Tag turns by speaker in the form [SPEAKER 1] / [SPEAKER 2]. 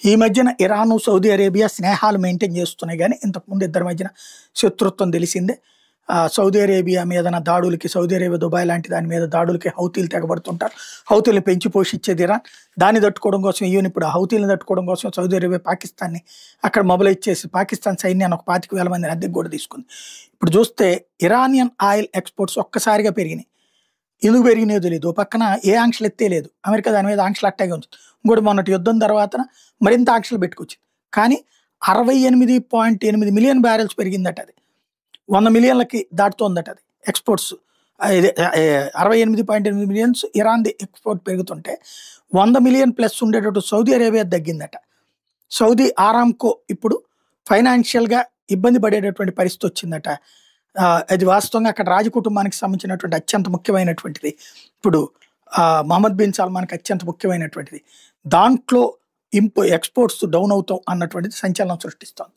[SPEAKER 1] ఈ మధ్యన Iran, Saudi Arabia స్నేహాలు మెయింటైన్ చేస్తున్నాయి గానీ, ఇంతకుముందు ఇద్దరి మధ్యన శత్రుత్వం తెలిసిందే. సౌదీ అరేబియా మీదన దాడులకి, సౌదీ అరేబియా, దుబాయ్ లాంటి దాని మీద దాడులకి హౌతీలు తెగబడుతుంటారు. హౌతీలను పెంచి పోషించేది ఇరాన్. దాన్ని తట్టుకోవడం కోసం ఈవెన్ ఇప్పుడు హౌతీలను తట్టుకోవడం కోసం సౌదీ అరేబియా పాకిస్తాన్‌ని అక్కడ మొబిలైజ్ చేసి, పాకిస్తాన్ సైన్యాన్ని ఒక 25,000 మందిని అద్దెకు కూడా తీసుకుంది. ఇప్పుడు చూస్తే ఇరానియన్ ఆయిల్ ఎక్స్‌పోర్ట్స్ ఒక్కసారిగా పెరిగినాయి. ఎందుకు పెరిగినాయో తెలీదు. ఓ పక్కన ఏ ఆంక్షలు ఎత్తేలేదు. అమెరికా దాని మీద ఆంక్షలు అట్టాగే ఉంచుంది. ఇంకోటి మొన్నటి యుద్ధం తర్వాతన మరింత ఆంక్షలు పెట్టుకొచ్చింది. కానీ 68.8 మిలియన్ బ్యారెల్స్ పెరిగిందట అది. 100 మిలియన్లకి దాటుతోందట అది ఎక్స్‌పోర్ట్స్. ఇది 68.8 మిలియన్స్ ఇరాన్‌ది ఎక్స్‌పోర్ట్ పెరుగుతుంటే 100 మిలియన్ ప్లస్ ఉండేటట్టు సౌదీ అరేబియా తగ్గిందట. సౌదీ ఆరామ్‌కో ఇప్పుడు ఫైనాన్షియల్‌గా ఇబ్బంది పడేటటువంటి పరిస్థితి వచ్చిందట. అది వాస్తవంగా అక్కడ రాజకుటుంబానికి సంబంధించినటువంటి అత్యంత ముఖ్యమైనటువంటిది. ఇప్పుడు మహమ్మద్ బిన్ సల్మాన్‌కి అత్యంత ముఖ్యమైనటువంటిది. దాంట్లో ఎక్స్‌పోర్ట్స్ డౌన్ అవుతాం అన్నటువంటిది సంచలనం సృష్టిస్తోంది.